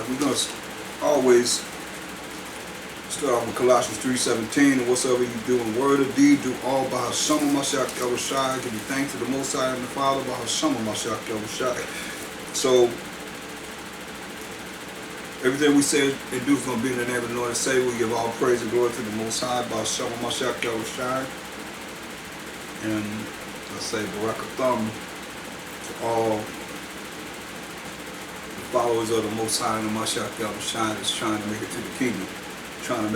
we're going to always start off with Colossians 3:17, and whatsoever you do in word or deed, do all by Hashem Mashiach Yahushua. Give you thanks to the Most High and the Father by Hashem Mashiach Yahushua. So, everything we say and do is going to be in the name of the Lord and Savior. We give all praise and glory to the Most High by Hashem Mashiach Yahushua. And I say Barakatham to all the followers of the Most High and the Mashiach Yahushua that's trying to make it to the kingdom. Trying to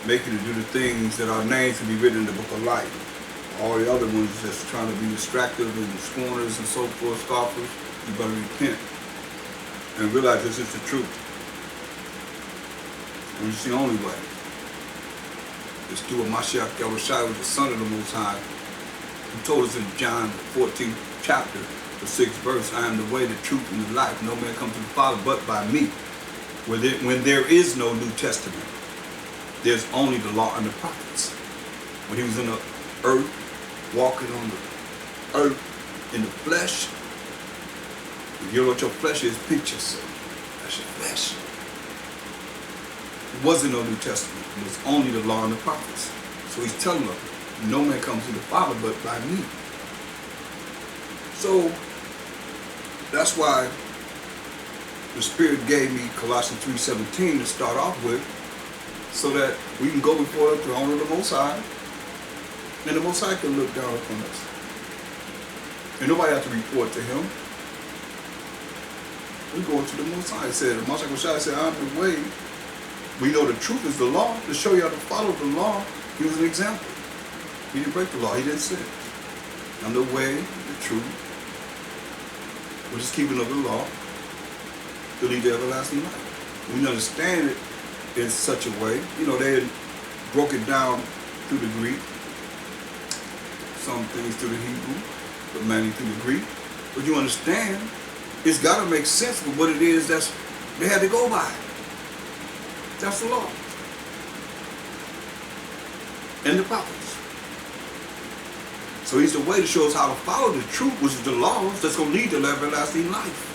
make it to do the things that our names can be written in the book of life. All the other ones just trying to be distracted and scorners and so forth, scoffers, you better repent and realize this is the truth. And it's the only way. It's through a Mashiach Yahushua, the Son of the Most High, who told us in John 14th chapter, the 6th verse, I am the way, the truth, and the life. No man comes to the Father but by me. When there is no New Testament, there's only the law and the prophets. When he was in the earth, walking on the earth in the flesh, you know what your flesh is? Picture yourself. That's your flesh. There wasn't no New Testament. It was only the law and the prophets. So he's telling them, no man comes to the Father but by me. So that's why the Spirit gave me Colossians 3:17 to start off with, so that we can go before the throne of the Most High, and the Most High can look down upon us. And nobody has to report to him. We go to the Most High. It said, the Most High said, I'm the way. We know the truth is the law. To show you how to follow the law, he was an example. He didn't break the law. He didn't sin. I'm the way, the truth, which is keeping of the law, to lead to everlasting life. We understand it in such a way. You know, they had broke it down through the Greek, some things through the Hebrew, but mainly through the Greek. But you understand, it's got to make sense with what it is that's they had to go by. That's the law. And the prophets. So he's the way to show us how to follow the truth, which is the laws that's going to lead to everlasting life.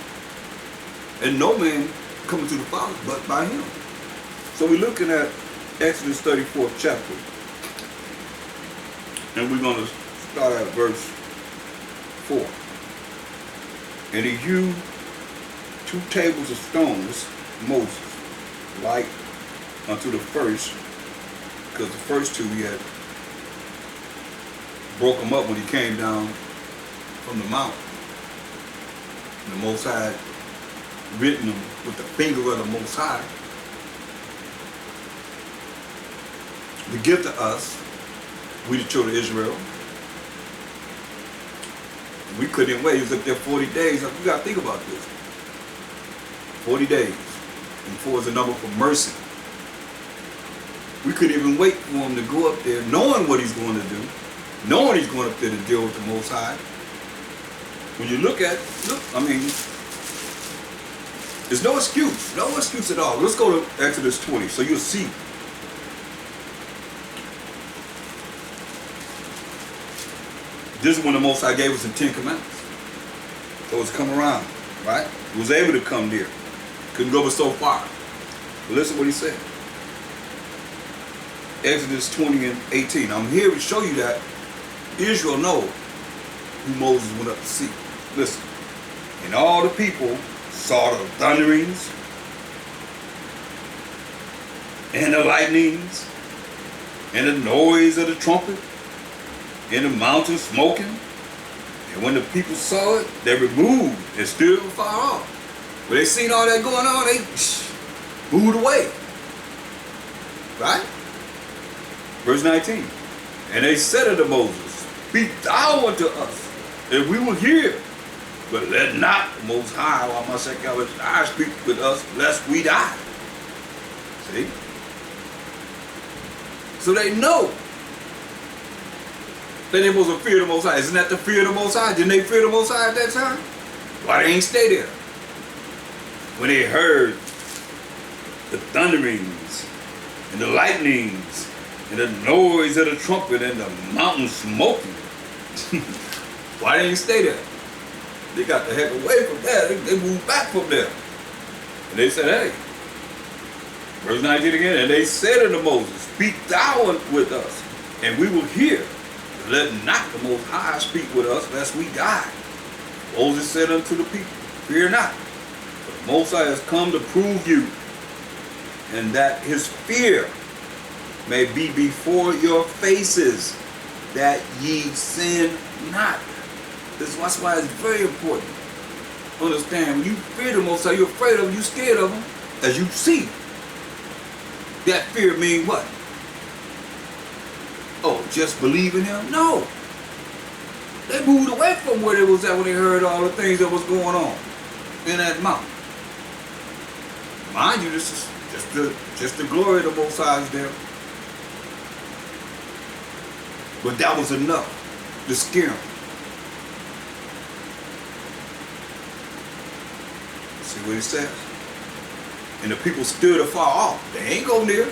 And no man coming to the Father but by him. So we're looking at Exodus 34th chapter. And we're going to start at verse 4. And he hewed 2 tables of stones, Moses, like unto the first, because the first 2 he had broke them up when he came down from the mountain. And the Most High written them with the finger of the Most High to give to us, we the children of Israel. We couldn't wait. He was up there 40 days. You got to think about this. 40 days. And 4 is a number for mercy. We couldn't even wait for him to go up there knowing what he's going to do, knowing he's going up there to deal with the Most High. When you look, I mean, there's no excuse at all. Let's go to Exodus 20, so you'll see. This is when the Most High gave us the 10 Commandments. So it's come around, right? He was able to come there. Couldn't go but so far. But listen what he said. Exodus 20:18. I'm here to show you that Israel know who Moses went up to see. Listen. And all the people saw the thunderings and the lightnings and the noise of the trumpet and the mountain smoking. And when the people saw it, they removed and stood far off. When they seen all that going on, they moved away. Right? Verse 19. And they said unto Moses, Speak thou unto us, and we will hear. But let not the Most High, while my second I speak with us, lest we die. See? So they know that they're supposed to fear the Most High. Isn't that the fear of the Most High? Didn't they fear the Most High at that time? Why they ain't stay there? When they heard the thunderings and the lightnings and the noise of the trumpet and the mountain smoking, why they ain't stay there? They got the heck away from there. They moved back from there. And they said, hey, verse 19 again, and they said unto Moses, speak thou with us, and we will hear. Let not the Most High speak with us, lest we die. Moses said unto the people, fear not, for the Most High has come to prove you, and that his fear may be before your faces, that ye sin not. That's why it's very important. Understand, when you fear the Most High, you're afraid of him, you're scared of him, as you see. That fear means what? Oh, just believe in him? No. They moved away from where they was at when they heard all the things that was going on in that mountain. Mind you, this is just the glory of the Most High is there. But that was enough to scare them. See what he says? And the people stood afar off. They ain't go near.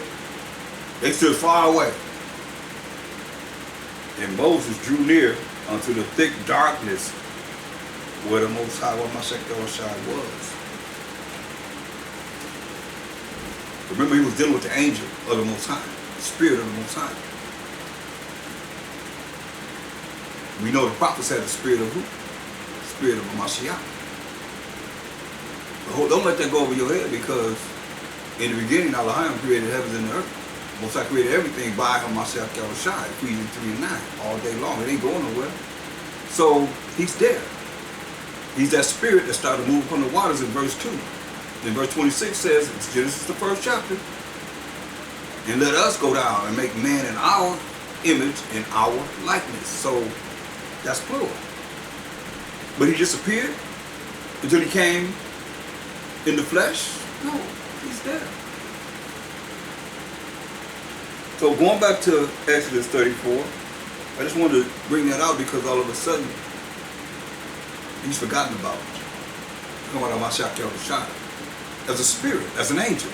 They stood far away. And Moses drew near unto the thick darkness where the Most High, where Mashiach was. Remember, he was dealing with the angel of the Most High, the spirit of the Most High. We know the prophets had the spirit of who? The spirit of Mashiach. Don't let that go over your head, because in the beginning, Thaahwam created heavens and the earth. Most High created everything by Mashiach Yahushua, Ephesians 3 and 9, all day long. It ain't going nowhere. So he's there. He's that spirit that started moving upon the waters in verse 2. And verse 26 says, it's Genesis the first chapter, and let us go down and make man in our image and our likeness. So that's plural. But he disappeared until he came in the flesh? No, he's there. So going back to Exodus 34, I just wanted to bring that out because all of a sudden he's forgotten about it. Come on, Mashiach Yahushua. As a spirit, as an angel.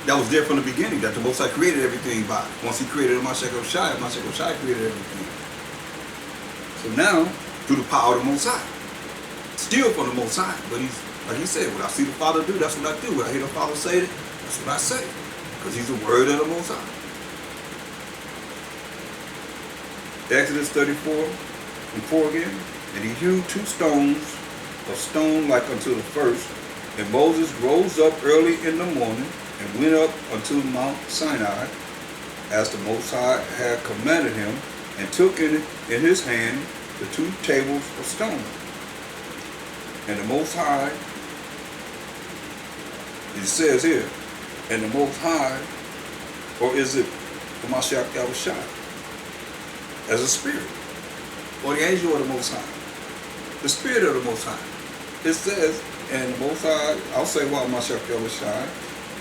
That was there from the beginning, that the Most High created everything by. Once he created Mashiach Yahushua created everything. So now, through the power of the Most High, still from the Most High, but he's, like he said, what I see the Father do, that's what I do. What I hear the Father say, that's what I say. Because he's the word of the Most High. Exodus 34 and 4 again. And he hewed 2 stones, a stone like unto the first. And Moses rose up early in the morning and went up unto Mount Sinai, as the Most High had commanded him, and took in his hand the 2 tables of stone. And the Most High, it says here, and the Most High, or is it the Mashiach Yahushua, as a spirit, or the angel of the Most High, the spirit of the Most High. It says, and the Most High, I'll say while Mashiach Yahushua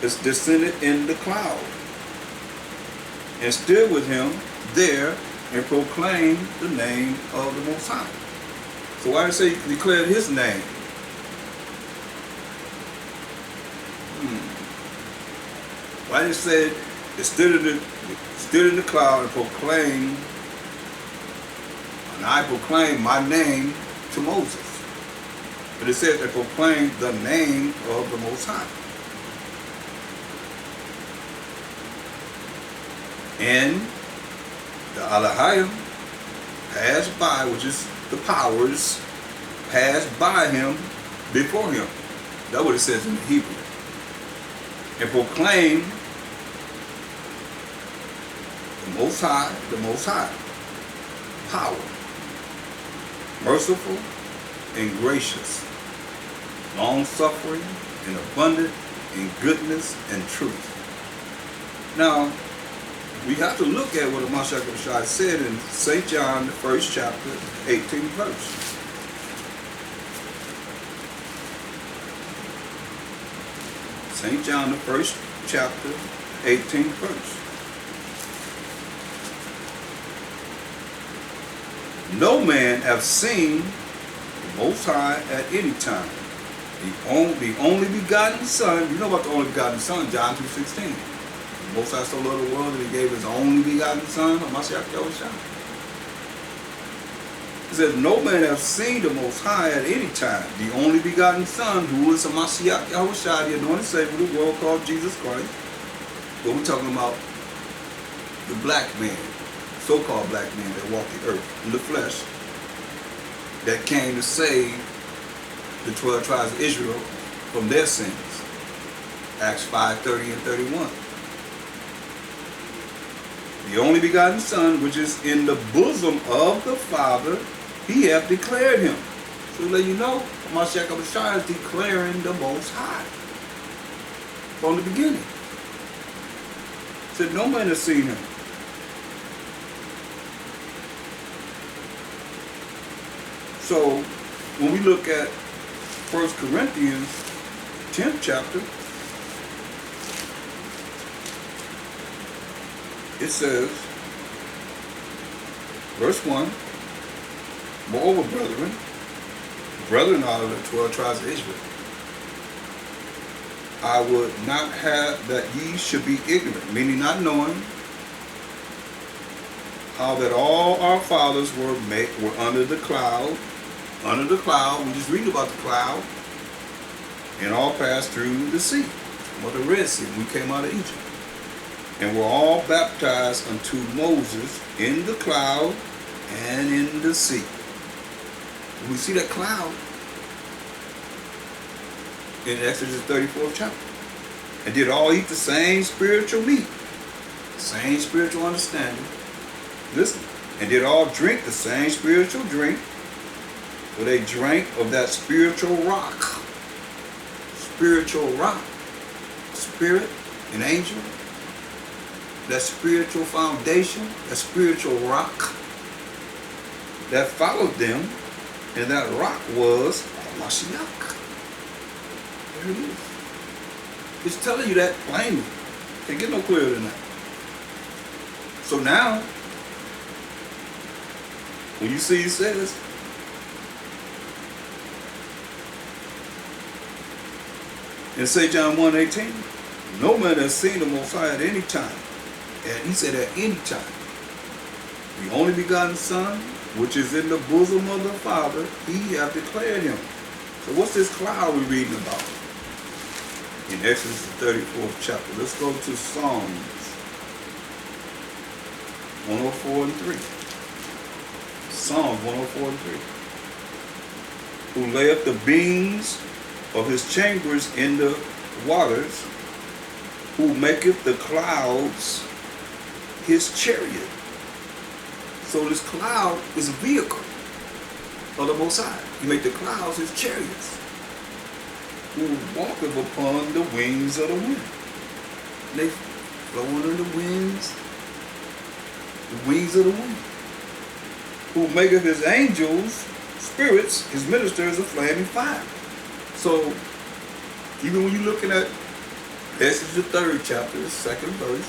is descended in the cloud, and stood with him there, and proclaimed the name of the Most High. So why did it say he declared his name? Why did it say it stood in the cloud and proclaimed, and I proclaimed my name to Moses? But it says it proclaimed the name of the Most High. And the Thaahwam passed by, which is the powers, passed by him before him. That's what it says in the Hebrew. And proclaimed the Most High, power, merciful and gracious, long-suffering and abundant in goodness and truth. Now, we have to look at what the Mashiach Yahushua said in St. John, the first chapter, 18th verse. St. John, the first chapter, 18th verse. No man have seen the Most High at any time. The only begotten Son, you know about the only begotten Son, John 2:16. The Most High so loved the world that he gave his only begotten Son, Mashiach Yahushua. It says, no man has seen the Most High at any time. The only begotten Son, who is a Mashiach Yahushua, the anointed Savior of the world called Jesus Christ. But we're talking about the black man, so-called black man that walked the earth in the flesh, that came to save the 12 tribes of Israel from their sins. Acts 5:30 and 31. The only begotten Son, which is in the bosom of the Father, he hath declared him. So let you know, Mashiach Yahushua is declaring the Most High from the beginning. Said no man has seen him. So when we look at 1 Corinthians 10th chapter, it says, verse 1, moreover, brethren out of the 12 tribes of Israel, I would not have that ye should be ignorant, meaning not knowing how that all our fathers were under the cloud. Under the cloud, we just read about the cloud, and all passed through the sea, or the Red Sea, we came out of Egypt. And were all baptized unto Moses in the cloud and in the sea. We see that cloud in Exodus 34th chapter. And did all eat the same spiritual meat, same spiritual understanding. Listen, and did all drink the same spiritual drink, for they drank of that spiritual rock. Spiritual rock. Spirit, an angel. That spiritual foundation, that spiritual rock that followed them, and that rock was Mashiach. There it is. It's telling you that plainly. Can't get no clearer than that. So now, when you see it says, in St. John 1:18, no man has seen the Most High at any time. And he said at any time, the only begotten Son, which is in the bosom of the Father, he hath declared him. So what's this cloud we're reading about? In Exodus 34th chapter. Let's go to Psalms 104 and 3. Psalms 104 and 3. Who layeth the beams of his chambers in the waters, who maketh the clouds his chariot. So this cloud is a vehicle of the Most High. He make the clouds his chariots. Who walketh upon the wings of the wind. They flow under the wings of the wind. Who maketh his angels spirits, his ministers of flaming fire. So even when you're looking at Exodus the 3rd chapter, the 2nd verse,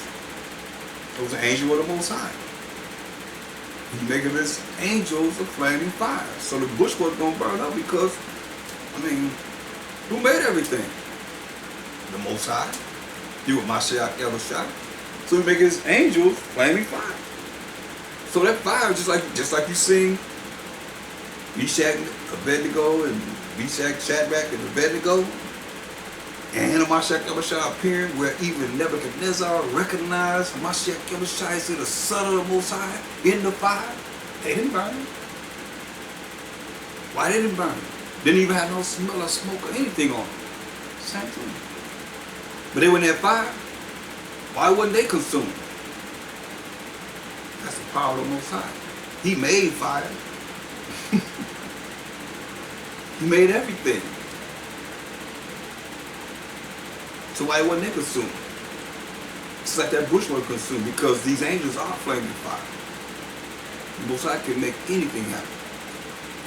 it was an angel of the Most High. He maketh his angels a flaming fire. So the bush wasn't going to burn up because, who made everything? The Most High. He was Mashiach Yahushua. So he make his angels flaming fire. So that fire, just like you sing Meshach, Abednego, and Meshach, Shadrach, and Abednego, and Mashiach Yahushua appearing where even Nebuchadnezzar recognized Mashiach Yahushua as the Son of the Most High in the fire. They didn't burn. Why they didn't burn? Didn't even have no smell or smoke or anything on them. Same thing. But they were in that fire. Why wasn't they consumed? That's the power of the Most High. He made fire. He made everything. So why wasn't they consumed? It's like that bush wasn't consumed because these angels are flaming fire. The Most High can make anything happen.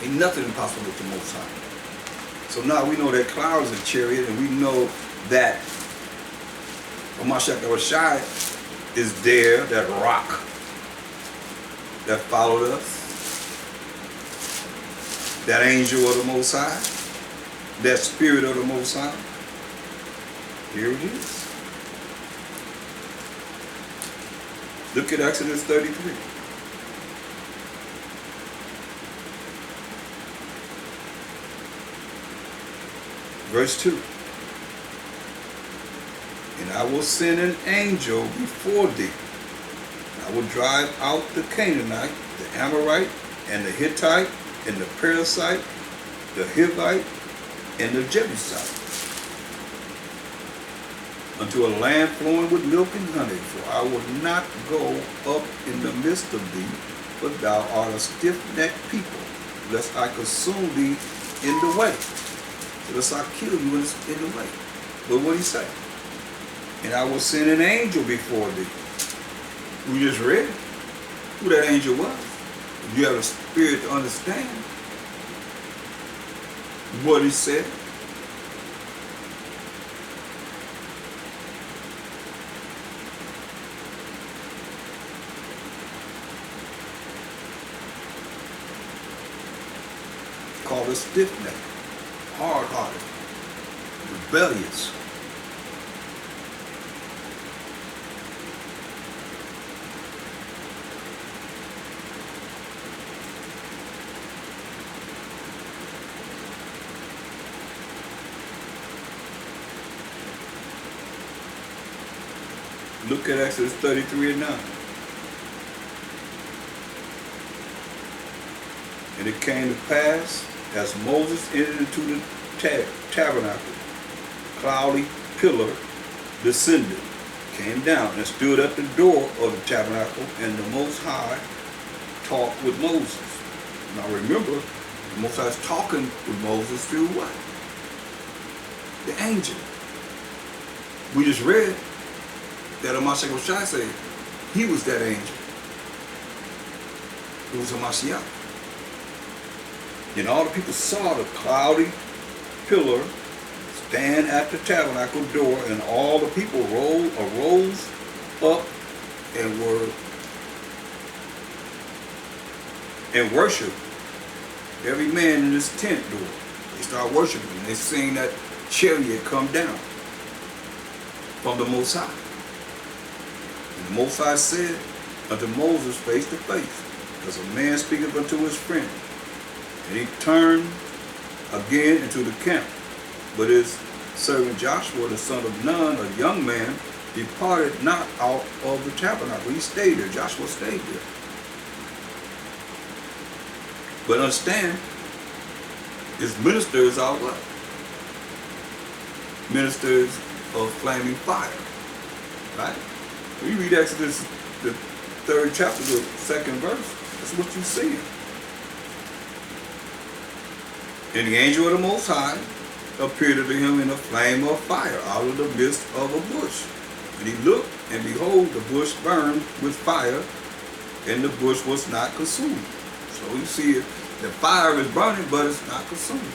Ain't nothing impossible with the Most High. So now we know that clouds are chariot, and we know that Mashiach Yahushua is there, that rock that followed us, that angel of the Most High, that spirit of the Most High. Here it is. Look at Exodus 33. Verse 2. And I will send an angel before thee. I will drive out the Canaanite, the Amorite, and the Hittite, and the Perizzite, the Hivite, and the Jebusite, unto a land flowing with milk and honey. For I will not go up in the midst of thee, but thou art a stiff-necked people, lest I consume thee in the way. So lest I kill you in the way. But what did he say? And I will send an angel before thee. We just read who that angel was. If you have a spirit to understand what he said. Called a stiff-necked, hard-hearted, rebellious. Look at Exodus 33 and 9. And it came to pass, as Moses entered into the tabernacle, cloudy pillar descended, came down, and stood at the door of the tabernacle, and the Most High talked with Moses. Now remember, the Most High is talking with Moses through what? The angel. We just read that Hamashiach said he was that angel. It was Hamashiach. And all the people saw the cloudy pillar stand at the tabernacle door, and all the people arose up and worshiped, every man in his tent door. They started worshiping. They seen that chariot come down from the Most High. And the Most High said unto Moses face to face, as a man speaketh unto his friend. And he turned again into the camp. But his servant Joshua, the son of Nun, a young man, departed not out of the tabernacle. He stayed there. Joshua stayed there. But understand, his ministers are what? Ministers of flaming fire. Right? When you read Exodus, the 3rd chapter, the 2nd verse, that's what you see. And the angel of the Most High appeared unto him in a flame of fire out of the midst of a bush. And he looked, and behold, the bush burned with fire, and the bush was not consumed. So you see, the fire is burning, but it's not consumed.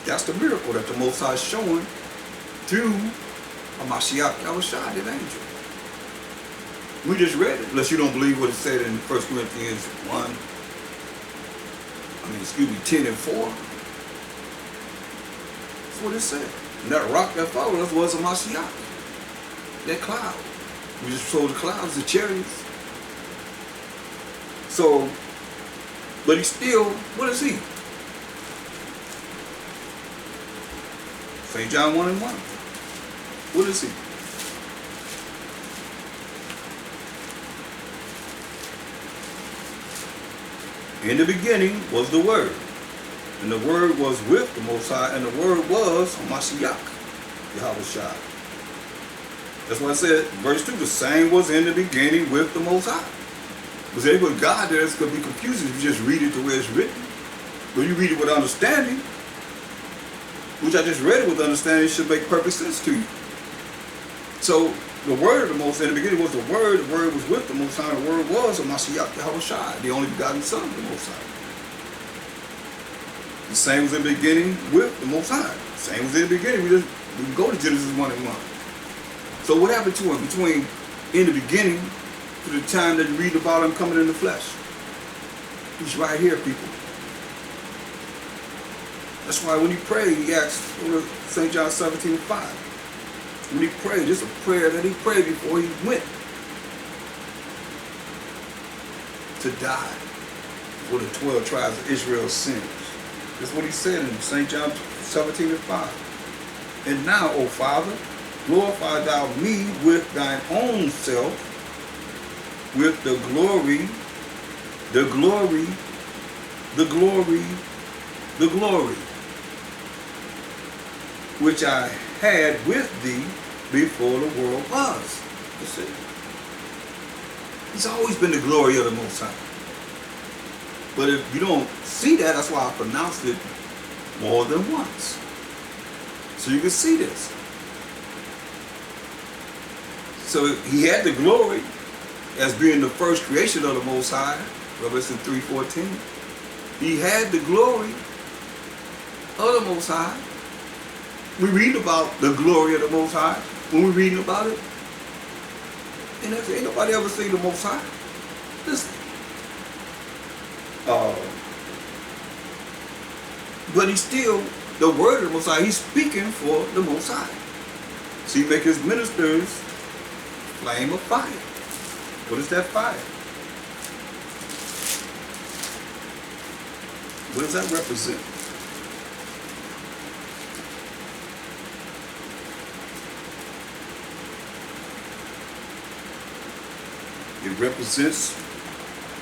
That's the miracle that the Most High is showing through Hamashiach Yahushua, the angel. We just read it, unless you don't believe what it said in 1 Corinthians 10 and 4. That's what it said. And that rock that followed us was a Mashiach. That cloud. We just saw the clouds, the chariots. So, but he's still, what is he? St. John 1 and 1. What is he? In the beginning was the Word, and the Word was with the Most High, and the Word was Hamashiach, Yahushua. That's why I said, verse 2, the same was in the beginning with the Most High. Because if with God there, it's going to be confusing if you just read it the way it's written. But you read it with understanding, which I just read it with understanding, it should make perfect sense to you. So, the Word of the Most, in the beginning was the Word was with the Most High, the Word was Hamashiach Yahushua, the only begotten Son of the Most High. The same was in the beginning with the Most High. The same was in the beginning. We can go to Genesis 1 and 1. So what happened to him between in the beginning to the time that you read about him coming in the flesh? He's right here, people. That's why when he prayed, he asked, St. John 17:5. When he prayed, this is a prayer that he prayed before he went to die for the 12 tribes of Israel's sins. That's what he said in St. John 17:5. And now, O Father, glorify thou me with thine own self, with the glory, which I had with thee before the world was. You see? It's always been the glory of the Most High. But if you don't see that, that's why I pronounced it more than once. So you can see this. So he had the glory as being the first creation of the Most High, Revelation 3:14. He had the glory of the Most High. We read about the glory of the Most High when we're reading about it. And ain't nobody ever seen the Most High. Listen. But he's still the word of the Most High. He's speaking for the Most High. So he make his ministers flame of fire. What is that fire? What does that represent? It represents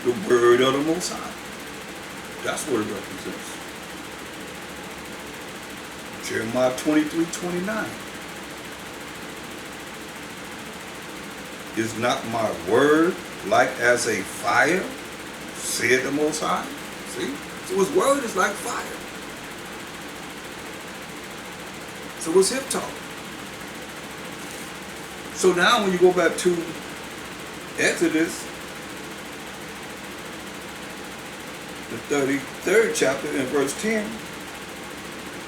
the word of the Most High. That's what it represents. Jeremiah 23:29. Is not my word like as a fire, said the Most High? See? So his word is like fire. So what's hip talk? So now when you go back to Exodus, the 33rd chapter in verse 10,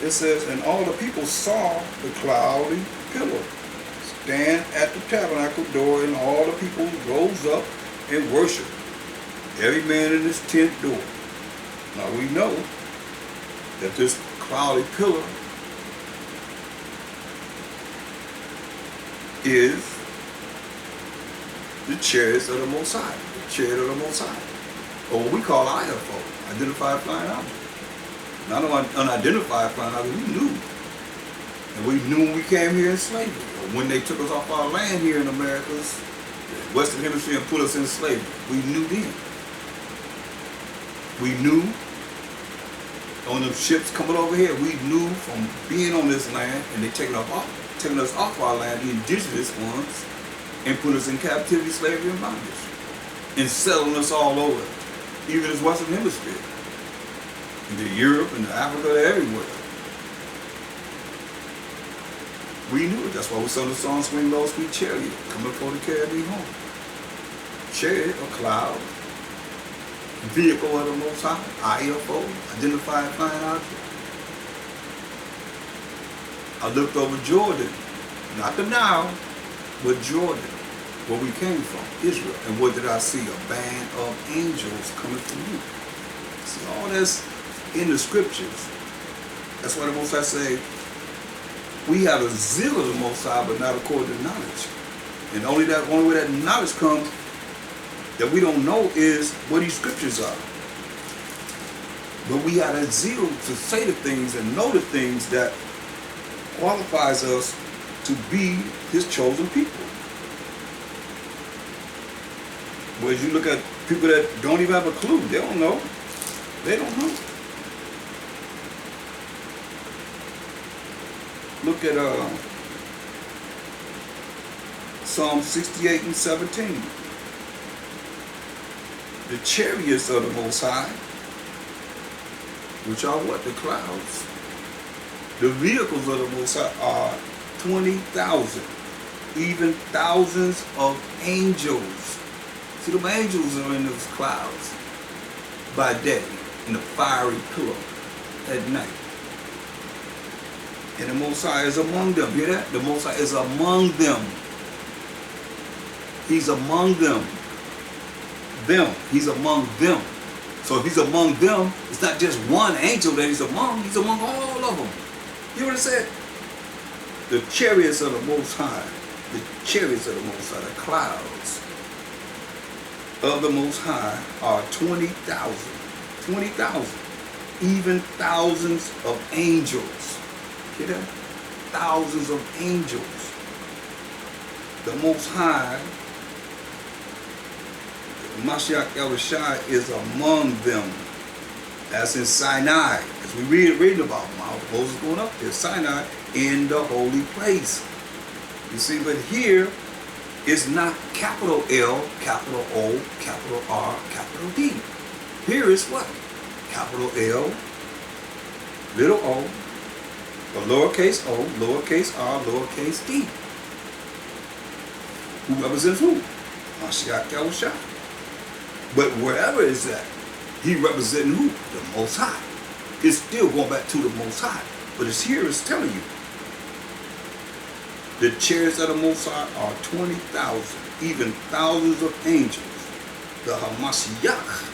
it says, and all the people saw the cloudy pillar stand at the tabernacle door, and all the people rose up and worshiped, every man in his tent door. Now we know that this cloudy pillar is the chariots of the Most High, the chariot of the Most High, or what we call IFO, identified flying object. Not unidentified flying object, we knew. And we knew when we came here in slavery, or when they took us off our land here in America's Western Hemisphere and put us in slavery. We knew then. We knew on the ships coming over here, we knew from being on this land and they taking us off our land, the indigenous ones, and put us in captivity, slavery, and bondage, and settling us all over, even this Western Hemisphere, into Europe and Africa, everywhere. We knew it. That's why we sung the song "Swing Low, Sweet Chariot," coming for to carry me home. Chariot, a cloud, vehicle of the Most High, IFO, identified flying object. I looked over Jordan, not the Nile, but Jordan, where we came from, Israel. And what did I see? A band of angels coming from you. See, all that's in the scriptures. That's why the Most High say, we have a zeal of the Most High, but not according to knowledge. And only way that knowledge comes that we don't know is what these scriptures are. But we have a zeal to say the things and know the things that qualifies us to be his chosen people. Whereas you look at people that don't even have a clue, they don't know. They don't know. Look at Psalm 68 and 17. The chariots of the Most High, which are what? The clouds. The vehicles of the Most High are 20,000, even thousands of angels. See, them angels are in those clouds by day, in the fiery pillar at night. And the Most High is among them. Hear that? The Most High is among them. He's among them. He's among them. So if he's among them, it's not just one angel that he's among all of them. You know what I said? The chariots of the Most High, the chariots of the Most High, the clouds of the Most High are 20,000. 20,000. Even thousands of angels. Hear that? Thousands of angels. The Most High, Mashiach Yahushua, is among them, as in Sinai, as we reading about Moses going up there, Sinai, in the holy place. You see, but here it's not capital L, capital O, capital R, capital D. Here is what? Capital L, little o, or lowercase o, lowercase r, lowercase d. Who represents who? Mashiach Yahushua. But wherever is that, he representing who? The Most High. It's still going back to the Most High. But it's here, it's telling you. The chariots of the Most High are 20,000, even thousands of angels. The Hamashiach,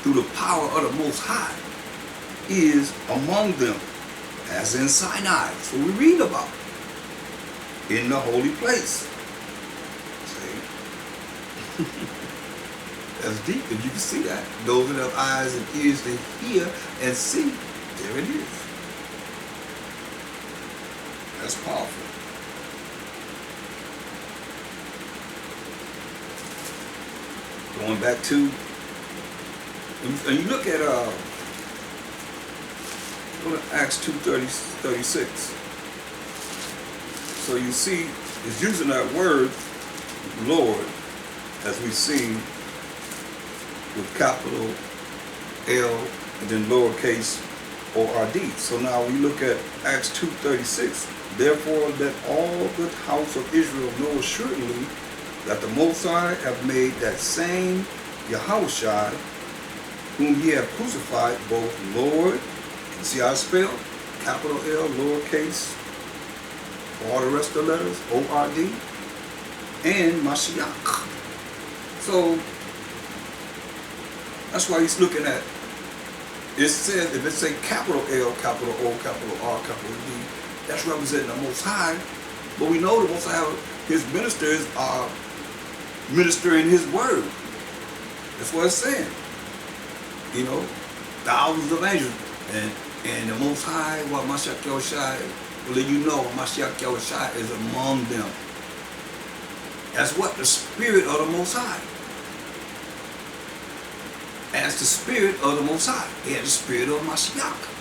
through the power of the Most High, is among them, as in Sinai. So we read about in the holy place. See? That's deep, and you can see that. Those that have eyes and ears to hear and see, there it is. That's powerful. Going back to, and you look at go to Acts 2:36. So you see, it's using that word, Lord, as we see, with capital L and then lowercase O-R-D. So now we look at Acts 2:36. Therefore, let all the house of Israel know assuredly that the Most High have made that same Yahushua, whom ye have crucified, both Lord, and see how I spell? Capital L, lowercase, all the rest of the letters, O-R-D, and Mashiach. So, that's why he's looking at, it says, if it say capital L, capital O, capital R, capital D, that's representing the Most High. But we know the Most High, his ministers are ministering his word. That's what it's saying. You know, thousands of angels. And the Most High, while Mashiach Yahushua, will let you know Mashiach Yahushua is among them. That's what? The Spirit of the Most High. As the Spirit of the Most High. They had the Spirit of Mashiach.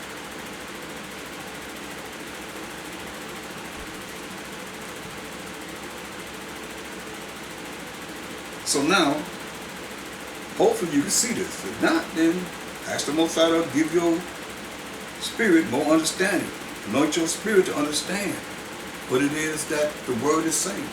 So now, hopefully you can see this. If not, then ask the Most High to give your spirit more understanding. Anoint your spirit to understand what it is that the word is saying.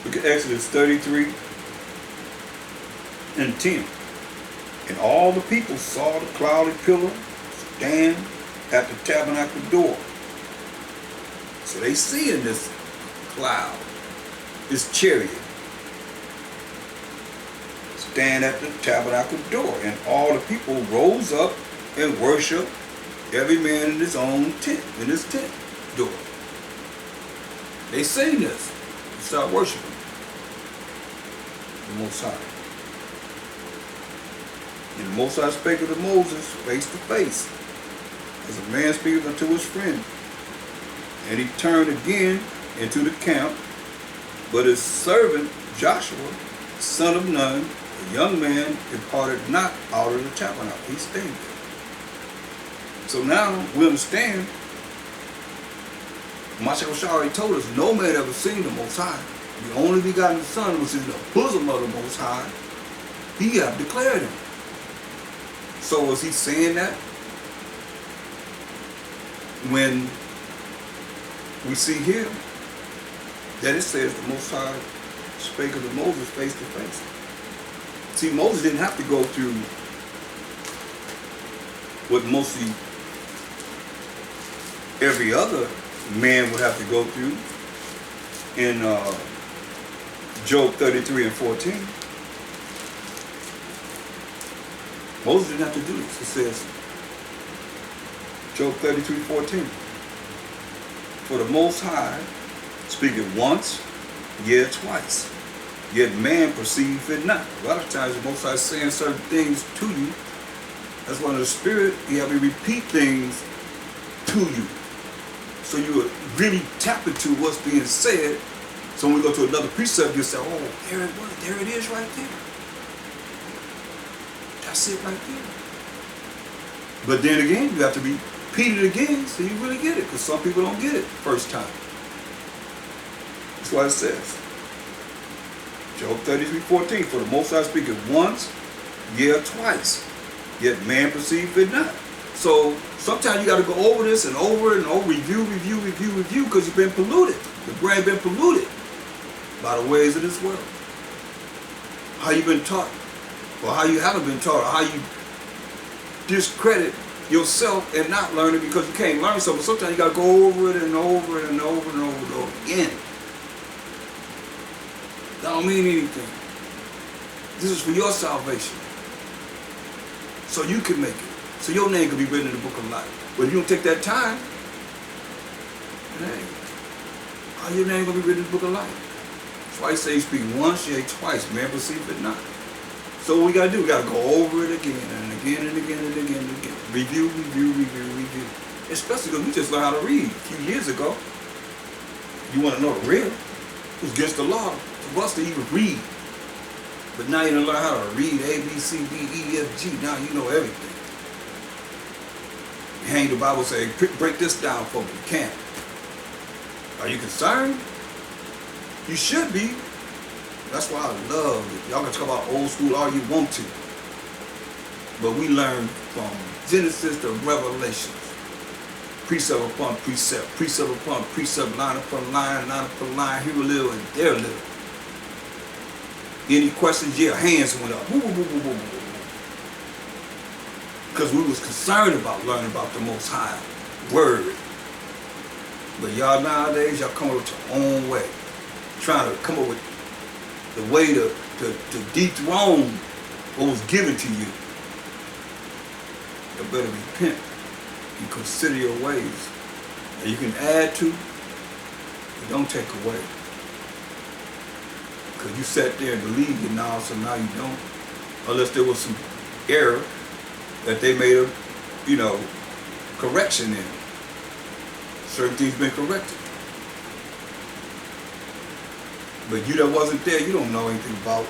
Look at Exodus 33 and 10. And all the people saw the cloudy pillar stand at the tabernacle door. So they see in this cloud, this chariot, stand at the tabernacle door. And all the people rose up and worshiped, every man in his own tent, in his tent door. They seen this. Start worshiping the Most High. And the Most High spake unto Moses face to face, as a man speaketh unto his friend. And he turned again into the camp, but his servant Joshua, son of Nun, a young man, departed not out of the tabernacle. He stayed there. So now we understand, Mashiach already told us, no man ever seen the Most High. The only begotten Son was in the bosom of the Most High. He have declared him. So was he saying that? When we see here that it says the Most High spake unto Moses face to face. See, Moses didn't have to go through what mostly every other man would have to go through. in Job 33 and 14. Moses didn't have to do this. It says, Job 33:14. For the Most High speaketh once, yet twice, yet man perceive it not. A lot of times the Most High is saying certain things to you. That's why in the Spirit, you have to repeat things to you. So you would really tap into what's being said. So when we go to another precept, you say, oh, there it is right there. That's it right there. But then again, you have to repeat it again so you really get it. Because some people don't get it first time. That's why it says, Job 33:14, for the Most High speaketh once, yea, twice, yet man perceive it not. So sometimes you got to go over this and over and over, review, because you've been polluted. The brain been polluted by the ways of this world. How you've been taught, or how you haven't been taught, or how you discredit yourself and not learn it because you can't learn something. Sometimes you got to go over it and over it and over and over and over again. That don't mean anything. This is for your salvation. So you can make it. So your name can be written in the book of life. But if you don't take that time, hey, how your name going to be written in the book of life? That's why he says speak once, yea, twice. Man perceive it not. So what we got to do, we got to go over it again and again and again and again and again. Review. Especially because we just learned how to read a few years ago. You want to know the real? It was against the law for us to even read. But now you don't learn how to read A, B, C, D, E, F, G. Now you know everything. You hang the Bible, say, break this down for me. You can't. Are you concerned? You should be. That's why I love it. Y'all can talk about old school all you want to. But we learn from Genesis to Revelation. Precept upon precept upon precept, line upon line upon line, here a little and there a little. Any questions? Yeah, hands went up. Because we was concerned about learning about the Most High Word. But y'all nowadays, y'all come up with your own way. Trying to come up with the way to dethrone what was given to you. You better repent and consider your ways. And you can add to, but don't take away. Because you sat there and believed it now, so now you don't. Unless there was some error that they made a, correction in. Certain things been corrected. But you that wasn't there, you don't know anything about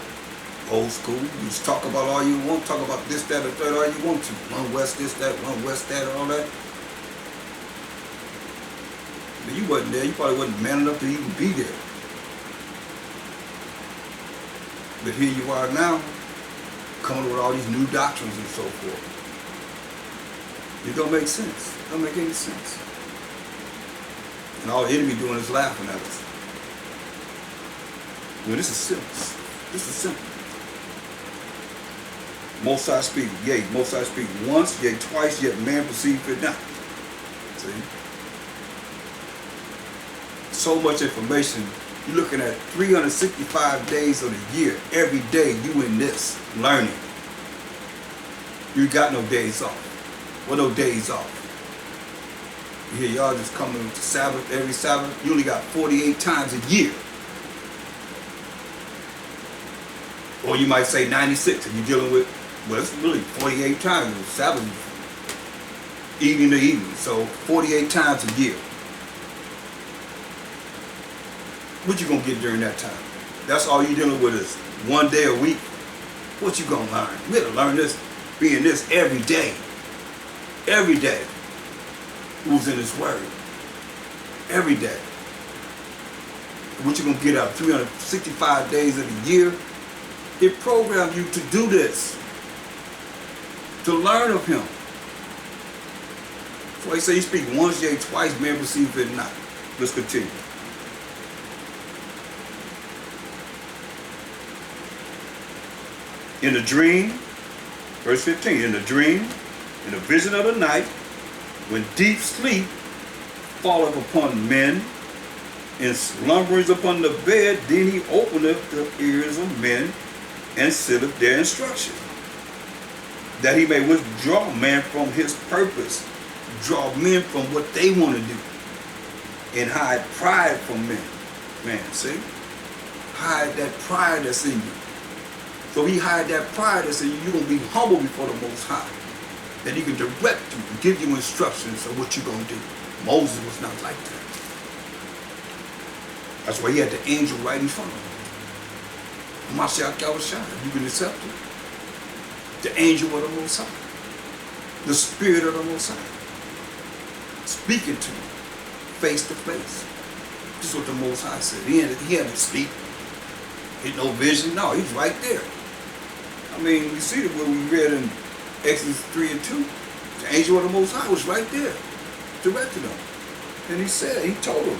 old school. You just talk about all you want, talk about this, that, or third, all you want to. One West this, that, one West that, all that. But you wasn't there. You probably wasn't man enough to even be there. But here you are now, coming with all these new doctrines and so forth. It don't make sense. It don't make any sense. And all the enemy doing is laughing at us. Well, this is simple. This is simple. Most High speak, yea, Most High speak once, yea, twice, yet man perceive it not. See? So much information. You're looking at 365 days of the year. Every day you in this, learning. You got no days off. Well, no days off. You hear y'all just coming to Sabbath, every Sabbath. You only got 48 times a year. Or you might say 96 if you're dealing with, well, it's really 48 times. Sabbath, evening to evening. So 48 times a year. What you gonna get during that time? That's all you dealing with is one day a week. What you gonna learn? You gotta learn this, being this every day. Every day. Who's in His Word? Every day. What you gonna get out 365 days of the year? It programmed you to do this, to learn of Him. So He say He speak once, yea, twice, man perceive it not. Let's continue. In the dream, verse 15, in the dream, in the vision of the night, when deep sleep falleth upon men, and slumberings upon the bed, then he openeth the ears of men, and sealeth their instruction, that he may withdraw man from his purpose, draw men from what they want to do, and hide pride from men. Man, see? Hide that pride that's in you. So he hide that pride that's in you. You're going to be humble before the Most High. That he can direct you and give you instructions of what you're going to do. Moses was not like that. That's why he had the angel right in front of him. Mashiach Yahushua, you can accept it. The angel of the Most High. The Spirit of the Most High. Speaking to him, face to face. This is what the Most High said. He had to speak. He had no vision. No, he's right there. I mean, you see what we read in Exodus 3 and 2. The angel of the Most High was right there, directed him. And he said, he told him.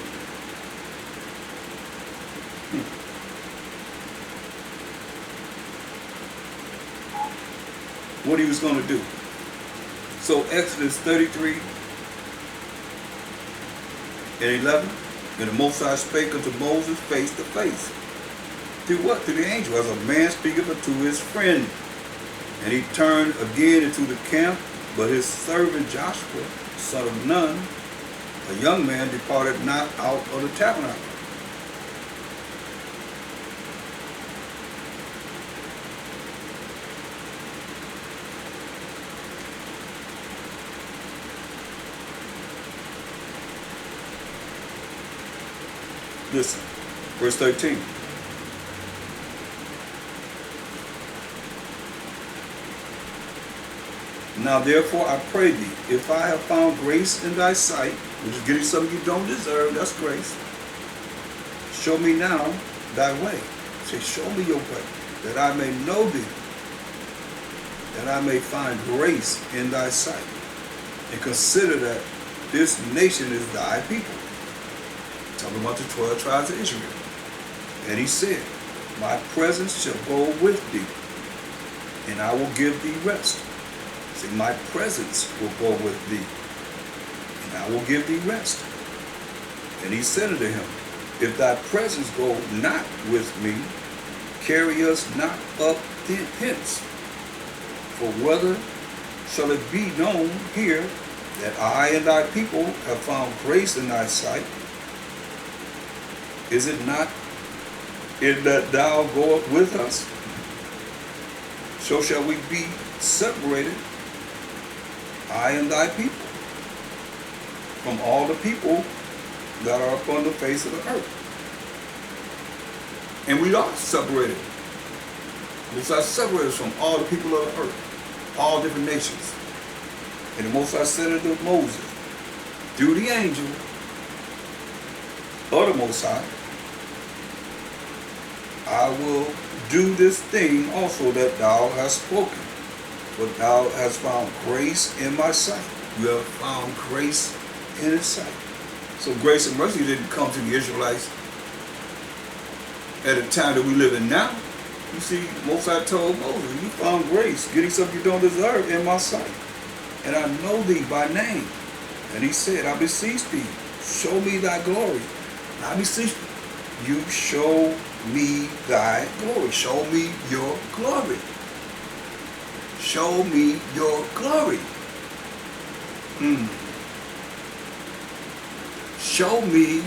What he was going to do. So Exodus 33 and 11, and the Most High spake unto Moses face to face. Through what? Through the angel, as a man speaketh unto his friend. And he turned again into the camp, but his servant Joshua, son of Nun, a young man, departed not out of the tabernacle. Listen, verse 13. Now therefore I pray thee, if I have found grace in thy sight, which is getting something you don't deserve, that's grace, show me now thy way. Say, show me your way, that I may know thee, that I may find grace in thy sight, and consider that this nation is thy people. Talking about the 12 tribes of Israel. And he said, my presence shall go with thee, and I will give thee rest. See, my presence will go with thee, and I will give thee rest. And he said unto him, if thy presence go not with me, carry us not up hence. For whether shall it be known here that I and thy people have found grace in thy sight? Is it not in that thou goest with us? So shall we be separated, I and thy people, from all the people that are upon the face of the earth. And we are separated. Most High separated us from all the people of the earth, all different nations. And the Most High said unto Moses, through the angel of the Most High, I will do this thing also that thou hast spoken, for thou hast found grace in my sight. You have found grace in his sight. So grace and mercy didn't come to the Israelites at the time that we live in now. You see, Most High told Moses, you found grace, getting something you don't deserve in my sight. And I know thee by name. And he said, I beseech thee, show me thy glory. And I beseech you, show me thy glory. Show me your glory. Show me your glory. Show me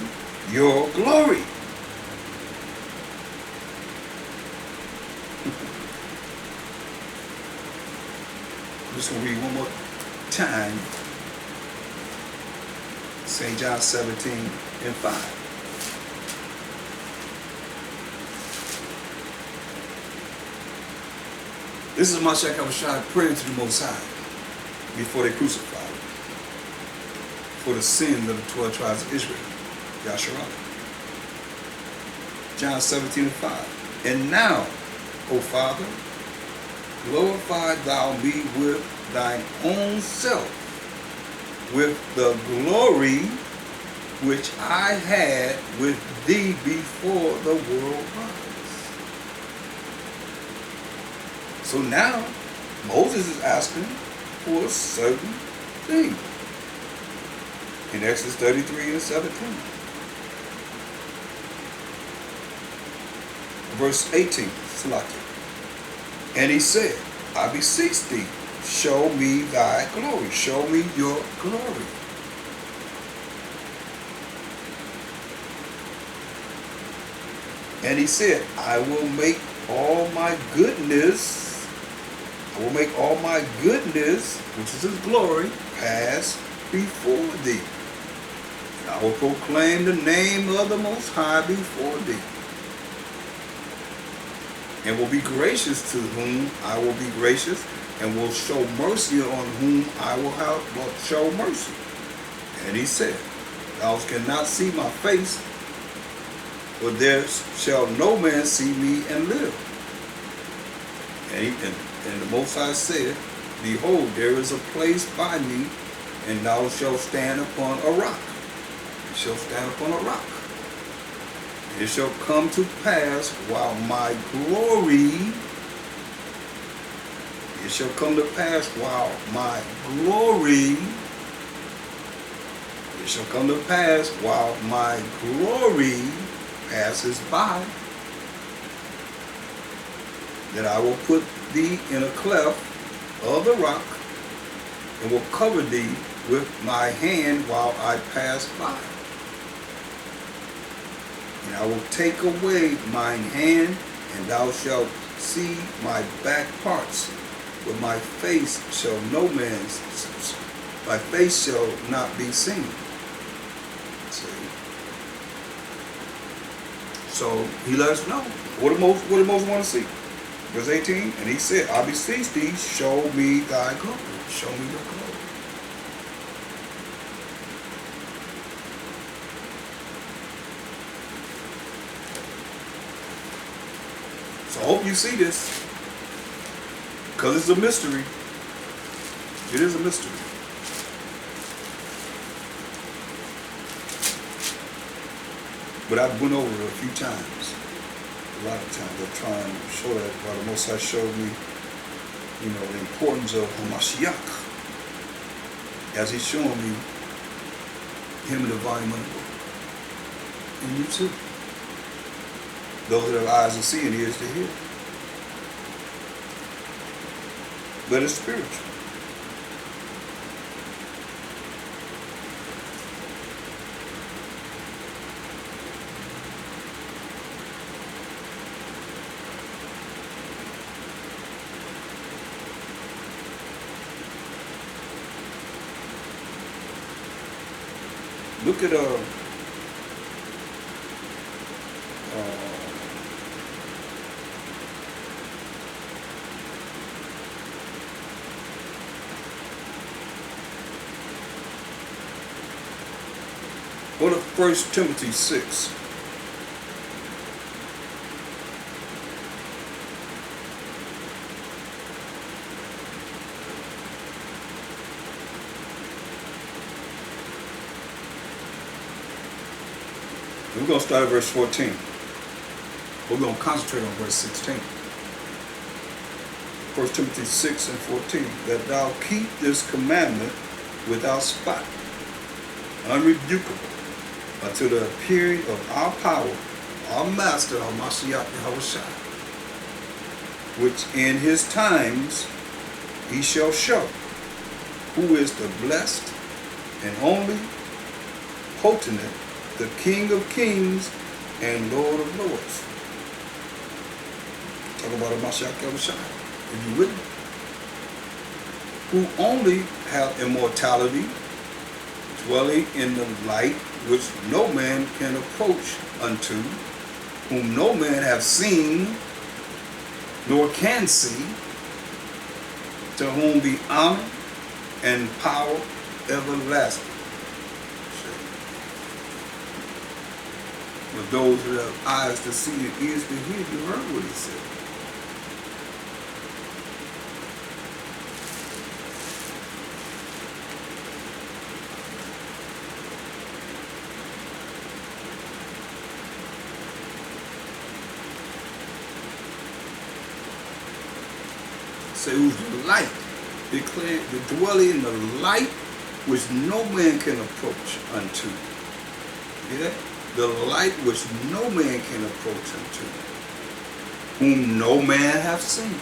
your glory. I'm just going to read one more time. St. John 17 and 5. This is Mashiach Yahushua praying to the Most High before they crucified him for the sins of the 12 tribes of Israel. Yahshua. John 17 and 5. And now, O Father, glorify thou me with thine own self, with the glory which I had with thee before the world was. So now, Moses is asking for a certain thing. In Exodus 33 and 17. verse 18, Salaki. And he said, I beseech thee, show me thy glory. Show me your glory. And he said, I will make all my goodness, which is his glory, pass before thee. And I will proclaim the name of the Most High before thee. And will be gracious to whom I will be gracious, and will show mercy on whom I will show mercy. And he said, thou cannot see my face, for there shall no man see me and live. And the Most High said, behold, there is a place by me, and thou shalt stand upon a rock. You shall stand upon a rock. It shall come to pass while my glory, it shall come to pass while my glory, it shall come to pass while my glory passes by, that I will put thee in a cleft of the rock, and will cover thee with my hand while I pass by. And I will take away mine hand, and thou shalt see my back parts, but my face shall not be seen. See? So he let us know what the most want to see. Verse 18, and he said, I beseech thee, show me thy glory. Show me your glory. So I hope you see this, because it's a mystery. It is a mystery. But I've went over it a few times. A lot of times I'm trying to show that while the Most High showed me, the importance of Hamashiach, as he's showing me him in the volume of the book. And you too. Those that have eyes to see and ears to hear. But it's spiritual. Look at go to 1 Timothy 6. We're going to start at verse 14. We're going to concentrate on verse 16. 1 Timothy 6 and 14. That thou keep this commandment without spot, unrebukable, until the appearing of our power, our Master, our Mashiach Yahushua, which in his times he shall show, who is the blessed and only potentate, the King of kings and Lord of lords. Talk about a Mashiach Yahushua, if you with me. Who only have immortality, dwelling in the light which no man can approach unto, whom no man have seen, nor can see, to whom be honor and power everlasting. But those who have eyes to see and ears to hear, you heard what he said. Say who's the light, declare the dwelling in the light which no man can approach unto. See that? The light which no man can approach unto. whom no man hath seen,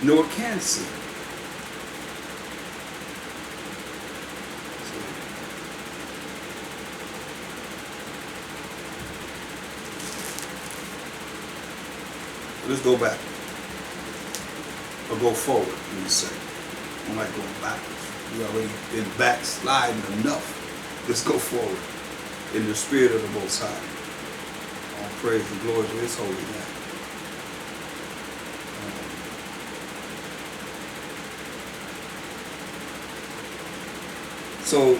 nor can see. Let's go back. Or go forward, let me say. I'm not going backwards. We already been backsliding enough. Let's go forward in the spirit of the Most High. All praise and glory to His holy name. So,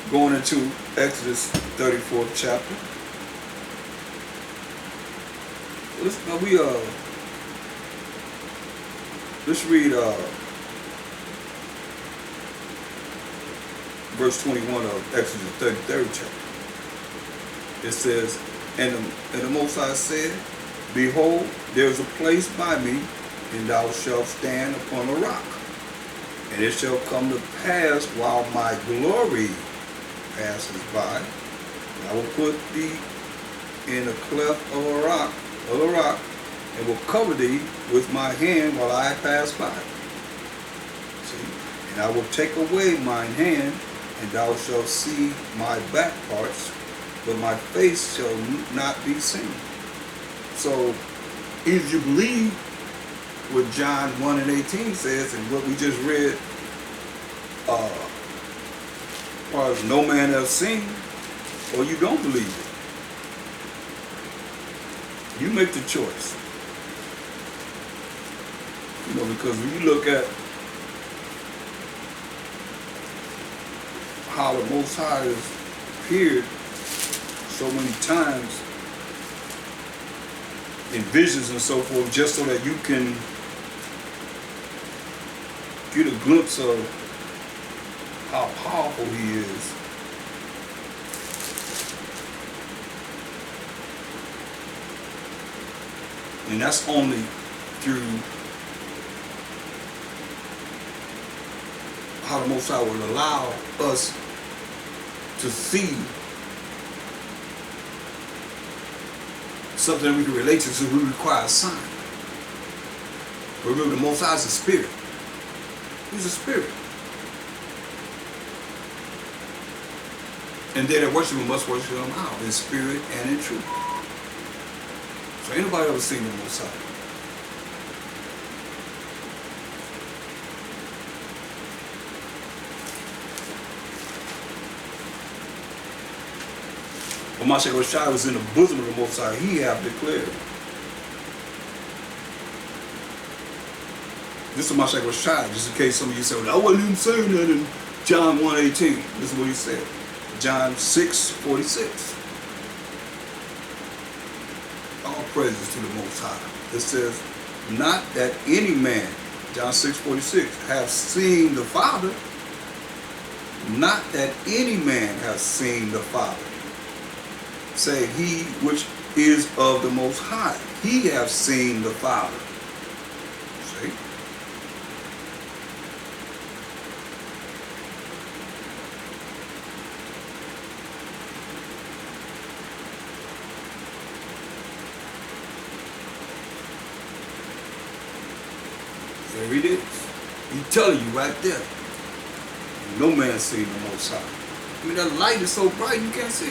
going into Exodus 34th chapter. Let's read verse 21 of Exodus 33rd chapter. It says, and the Most High said, behold, there is a place by me, and thou shalt stand upon a rock. And it shall come to pass while my glory passes by, I will put thee in a cleft of a rock, and will cover thee with my hand while I pass by. See? And I will take away mine hand, and thou shalt see my back parts, but my face shall not be seen. So, if you believe what John 1 and 18 says, and what we just read, as far as no man has seen, or you don't believe it, you make the choice. You know, because when you look at how the Most High has appeared so many times in visions and so forth, just so that you can get a glimpse of how powerful He is. And that's only through how the Most High will allow us to see something that we can relate to, so we require a sign. But remember, the Most High is a spirit. He's a spirit. And they that worship Him must worship Him how? In spirit and in truth. So ain't nobody ever seen the Most High. When Mashiach Shai was in the bosom of the Most High, He have declared. This is Mashiach Shai, just in case some of you say, well, I wasn't even saying that in John 1:18. This is what He said. John 6:46. All praises to the Most High. It says, not that any man, John 6:46, have seen the Father. Not that any man has seen the Father. Say, he which is of the Most High, he have seen the Father. See? There it is. He's telling you right there. No man seen the Most High. I mean, that light is so bright you can't see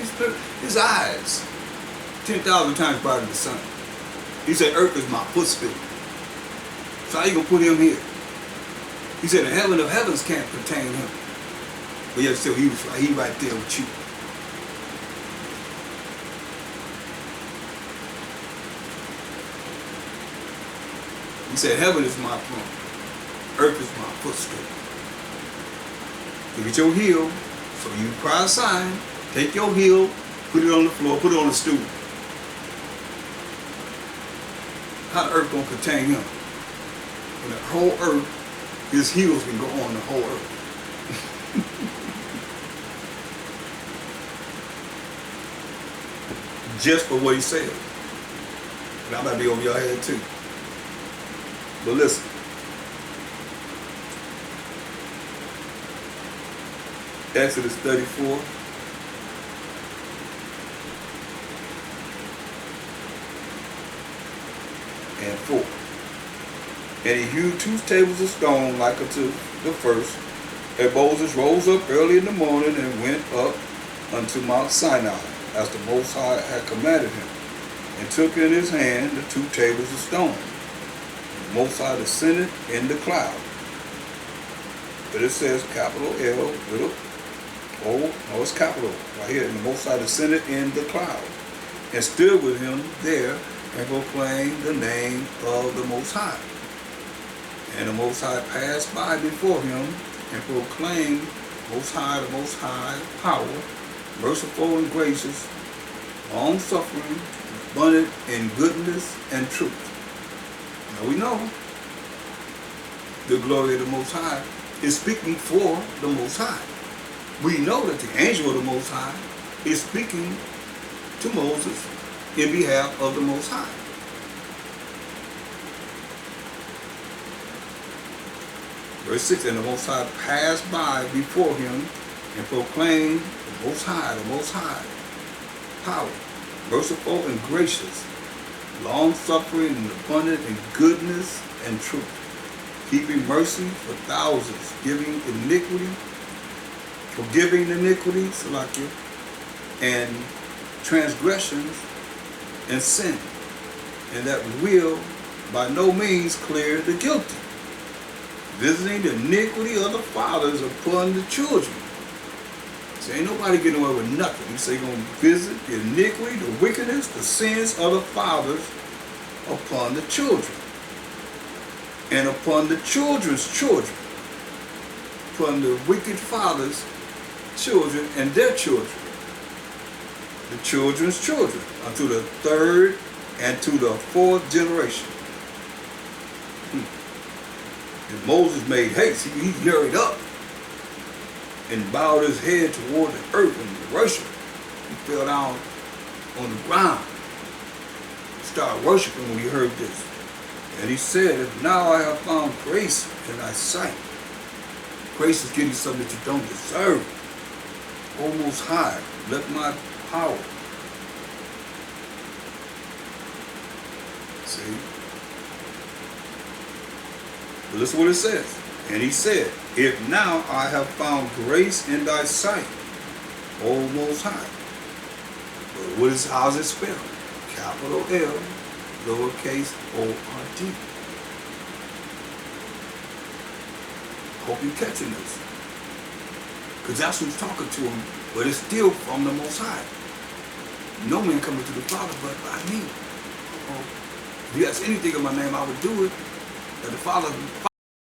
his eyes. 10,000 times brighter than the sun. He said, earth is my footstool. So how you gonna put Him here? He said, the heaven of heavens can't contain Him. But yet still, He right there with you. He said, heaven is my throne. Earth is my footstool. Look at your heel. So you cry a sign, take your heel, put it on the floor, put it on the stool. How the earth gonna contain Him? And the whole earth, His heels can go on the whole earth. Just for what He said. And I might be over your head too. But listen. Exodus 34. before. And he hewed 2 tables of stone like unto the first. And Moses rose up early in the morning and went up unto Mount Sinai, as the Most High had commanded him, and took in his hand the 2 tables of stone. And the Most High descended in the cloud. But it says capital L, little O, no, it's capital right here. And the Most High descended in the cloud, and stood with him there, and proclaimed the name of the Most High. And the Most High passed by before him, and proclaimed, Most High, the Most High, power, merciful and gracious, long-suffering, abundant in goodness and truth. Now we know the glory of the Most High is speaking for the Most High. We know that the angel of the Most High is speaking to Moses in behalf of the Most High. Verse 6, and the Most High passed by before him and proclaimed the Most High, power, merciful and gracious, long-suffering and abundant in goodness and truth, keeping mercy for thousands, forgiving iniquity, and transgressions and sin, and that will by no means clear the guilty, visiting the iniquity of the fathers upon the children. So ain't nobody getting away with nothing. He say he's going to visit the iniquity, the wickedness, the sins of the fathers upon the children, and upon the children's children, upon the wicked fathers' children and their children, the children's children, unto the 3rd and to the 4th generation. And Moses made haste. He hurried up and bowed his head toward the earth and worshiped. He fell down on the ground, started worshiping when he heard this. And he said, if now I have found grace in thy sight. Grace is getting something that you don't deserve. O Most High, let my power. See? But listen what it says. And he said, if now I have found grace in thy sight, O Most High. But how's it spelled? Capital L, lowercase o-r-d. Hope you're catching this. Because that's who's talking to him, but it's still from the Most High. No man coming to the Father but by me. If you ask anything in my name, I would do it. That the Father